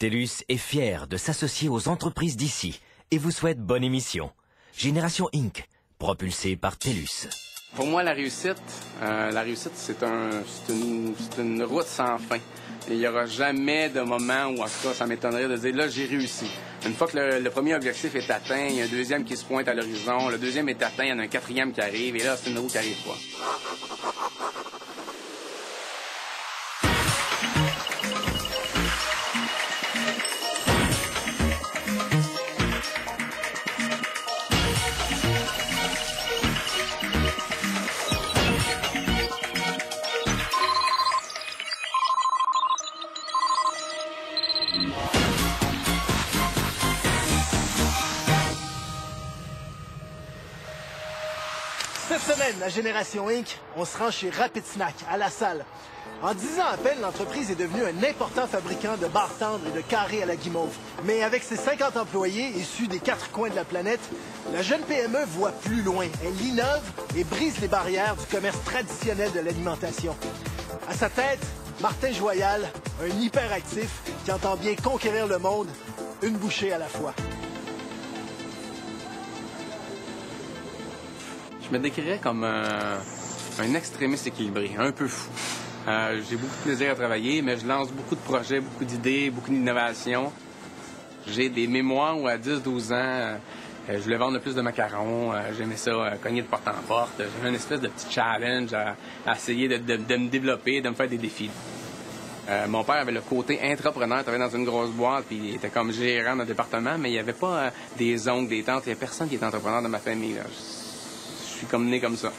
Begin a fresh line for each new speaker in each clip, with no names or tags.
TELUS est fier de s'associer aux entreprises d'ici et vous souhaite bonne émission. Génération Inc., propulsée par TELUS.
Pour moi, la réussite, c'est une route sans fin. Il n'y aura jamais de moment où, en tout cas, ça m'étonnerait de dire « là, j'ai réussi ». Une fois que le premier objectif est atteint, il y a un deuxième qui se pointe à l'horizon, le deuxième est atteint, il y en a un quatrième qui arrive, et là, c'est une roue qui n'arrive pas.
Cette semaine, la Génération Inc., on se rend chez Rapid Snack, à La Salle. En 10 ans à peine, l'entreprise est devenue un important fabricant de barres tendres et de carrés à la guimauve. Mais avec ses 50 employés issus des 4 coins de la planète, la jeune PME voit plus loin. Elle innove et brise les barrières du commerce traditionnel de l'alimentation. À sa tête, Martin Joyal, un hyperactif qui entend bien conquérir le monde, une bouchée à la fois.
Je me décrirais comme un extrémiste équilibré, un peu fou. J'ai beaucoup de plaisir à travailler, mais je lance beaucoup de projets, beaucoup d'idées, beaucoup d'innovations. J'ai des mémoires où à 10-12 ans, je voulais vendre le plus de macarons. J'aimais ça, cogner de porte en porte. J'avais une espèce de petit challenge à essayer de me développer, de me faire des défis. Mon père avait le côté intrapreneur, il travaillait dans une grosse boîte, puis il était comme gérant d'un département, mais il n'y avait pas des oncles, des tantes, il n'y avait personne qui était entrepreneur dans ma famille, là. Je suis comme né comme ça.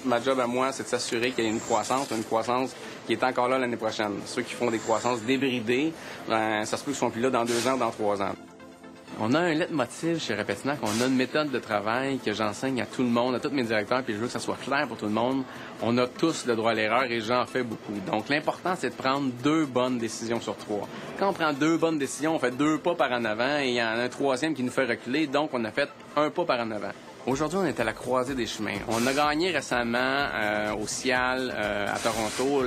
Ma job à moi, c'est de s'assurer qu'il y ait une croissance qui est encore là l'année prochaine. Ceux qui font des croissances débridées, ça se peut qu'ils ne sont plus là dans 2 ans ou dans 3 ans. On a un leitmotiv chez Rapid Snack, on a une méthode de travail que j'enseigne à tout le monde, à tous mes directeurs, puis je veux que ça soit clair pour tout le monde. On a tous le droit à l'erreur et j'en fais beaucoup. Donc l'important, c'est de prendre 2 bonnes décisions sur 3. Quand on prend 2 bonnes décisions, on fait 2 pas par en avant et il y en a un 3e qui nous fait reculer, donc on a fait 1 pas par en avant. Aujourd'hui, on est à la croisée des chemins. On a gagné récemment au CIAL à Toronto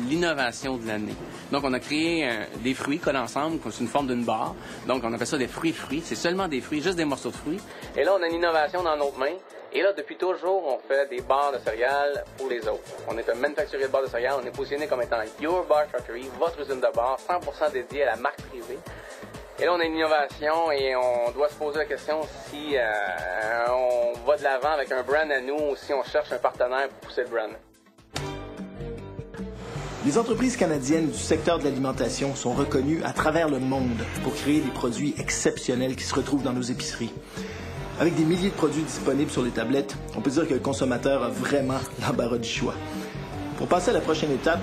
l'innovation de l'année. Donc, on a créé des fruits collés ensemble, c'est une forme d'une barre. Donc, on a fait ça des fruits-fruits. C'est seulement des fruits, juste des morceaux de fruits. Et là, on a une innovation dans notre main. Et là, depuis toujours, on fait des barres de céréales pour les autres. On est un manufacturier de barres de céréales. On est positionné comme étant Your Bar Factory, votre usine de barres, 100% dédiée à la marque privée. Et là, on a une innovation et on doit se poser la question si on va de l'avant avec un brand à nous ou si on cherche un partenaire pour pousser le brand.
Les entreprises canadiennes du secteur de l'alimentation sont reconnues à travers le monde pour créer des produits exceptionnels qui se retrouvent dans nos épiceries. Avec des milliers de produits disponibles sur les tablettes, on peut dire que le consommateur a vraiment l'embarras du choix. Pour passer à la prochaine étape,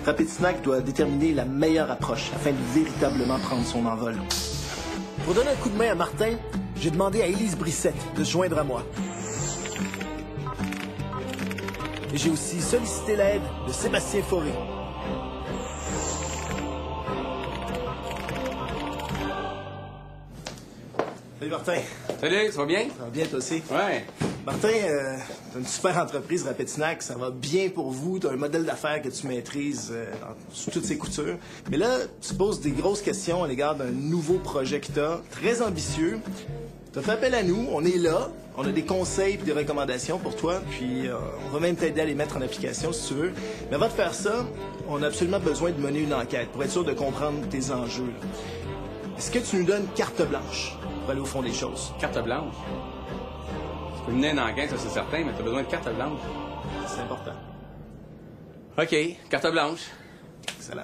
Rapid Snack doit déterminer la meilleure approche afin de véritablement prendre son envol. Pour donner un coup de main à Martin, j'ai demandé à Élise Brissette de se joindre à moi. Et j'ai aussi sollicité l'aide de Sébastien Fauré. Salut Martin.
Salut, ça va bien?
Ça va bien toi aussi?
Ouais.
Martin, t'as une super entreprise, Rapid Snack, ça va bien pour vous, t'as un modèle d'affaires que tu maîtrises sous toutes ses coutures. Mais là, tu poses des grosses questions à l'égard d'un nouveau projet que t'as, très ambitieux. T'as fait appel à nous, on est là, on a des conseils et des recommandations pour toi, puis on va même t'aider à les mettre en application si tu veux. Mais avant de faire ça, on a absolument besoin de mener une enquête pour être sûr de comprendre tes enjeux. Est-ce que tu nous donnes carte blanche pour aller au fond des choses?
Carte blanche? Tu peux mener une enquête, ça c'est certain, mais tu as besoin de carte blanche.
C'est important.
OK, carte blanche.
Excellent.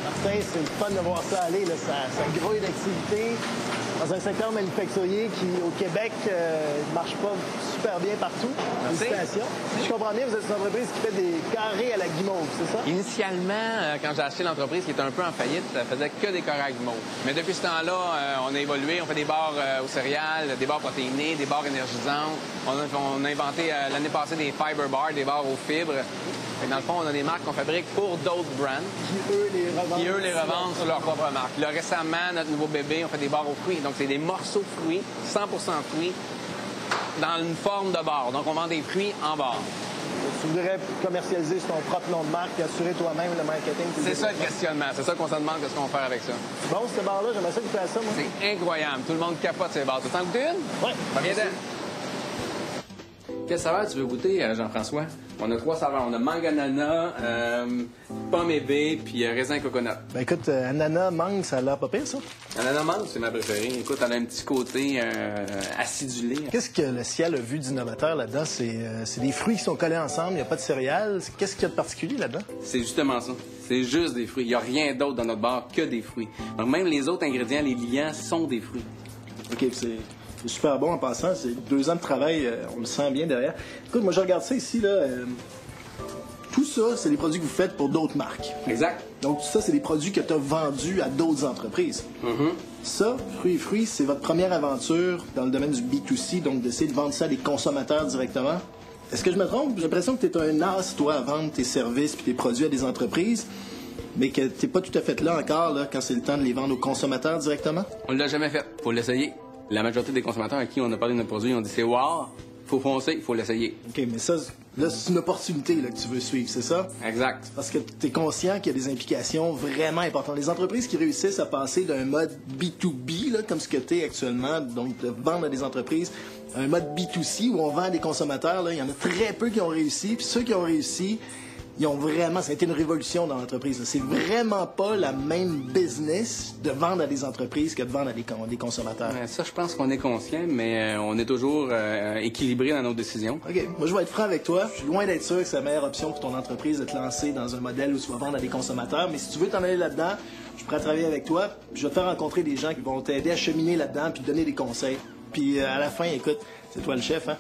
Martin, c'est le fun de voir ça aller, là. Ça grouille d'activité dans un secteur manufacturier qui, au Québec, ne marche pas super bien partout. Félicitations. Si je comprends bien, vous êtes une entreprise qui fait des carrés à la guimauve, c'est ça?
Initialement, quand j'ai acheté l'entreprise qui était un peu en faillite, ça faisait que des carrés à guimauve. Mais depuis ce temps-là, on a évolué. On fait des barres aux céréales, des barres protéinées, des barres énergisantes. On a inventé l'année passée des fiber bars, des barres aux fibres. Et dans le fond, on a des marques qu'on fabrique pour d'autres brands. Qui, eux, les revendent sur leur propre marque. Là, récemment, notre nouveau bébé, on fait des barres aux fruits. Donc, c'est des morceaux de fruits, 100% fruits, dans une forme de bar. Donc, on vend des fruits en bar.
Tu voudrais commercialiser sur ton propre nom de marque et assurer toi-même le marketing.
C'est ça le questionnement. C'est ça qu'on se demande qu'est-ce qu'on va faire avec ça.
Bon, ce bar-là, j'aimerais ça goûter à ça, moi.
C'est incroyable. Tout le monde capote ces bars. Tu t'en goûter une?
Oui.
Viens. Quelle saveur tu veux goûter, Jean-François? On a 3 saveurs. On a mangue ananas, pomme et baie, puis raisin coconut.
Ben écoute, ananas, mangue, ça a l'air pas pire, ça.
Ananas mangue, c'est ma préférée. Écoute, elle a un petit côté acidulé.
Qu'est-ce que le ciel a vu d'innovateur là-dedans? C'est des fruits qui sont collés ensemble, il n'y a pas de céréales. Qu'est-ce qu'il y a de particulier là-dedans?
C'est justement ça. C'est juste des fruits. Il n'y a rien d'autre dans notre bar que des fruits. Donc même les autres ingrédients, les liants, sont des fruits.
OK, c'est super bon en passant. C'est 2 ans de travail, on le sent bien derrière. Écoute, moi je regarde ça ici, là. Tout ça, c'est des produits que vous faites pour d'autres marques.
Exact.
Donc tout ça, c'est des produits que tu as vendus à d'autres entreprises. Ça, Fruits, c'est votre première aventure dans le domaine du B2C, donc d'essayer de vendre ça à des consommateurs directement. Est-ce que je me trompe? J'ai l'impression que tu es un as, toi, à vendre tes services et tes produits à des entreprises, mais que tu n'es pas tout à fait là encore là, quand c'est le temps de les vendre aux consommateurs directement?
On ne l'a jamais fait. Faut l'essayer. La majorité des consommateurs à qui on a parlé de notre produit ont dit c'est wow, faut foncer, il faut l'essayer.
OK, mais ça, là, c'est une opportunité là, que tu veux suivre, c'est ça?
Exact.
Parce que tu es conscient qu'il y a des implications vraiment importantes. Les entreprises qui réussissent à passer d'un mode B2B, là, comme ce que tu es actuellement, donc de vendre à des entreprises, à un mode B2C où on vend à des consommateurs, là, il y en a très peu qui ont réussi. Puis ceux qui ont réussi, ils ont vraiment, ça a été une révolution dans l'entreprise. Là. C'est vraiment pas la même business de vendre à des entreprises que de vendre à des consommateurs.
Ça, je pense qu'on est conscient, mais on est toujours équilibré dans nos décisions.
OK. Moi, je vais être franc avec toi. Je suis loin d'être sûr que c'est la meilleure option pour ton entreprise de te lancer dans un modèle où tu vas vendre à des consommateurs. Mais si tu veux t'en aller là-dedans, je suis prêt à travailler avec toi. Je vais te faire rencontrer des gens qui vont t'aider à cheminer là-dedans puis te donner des conseils. Puis à la fin, écoute, c'est toi le chef, hein?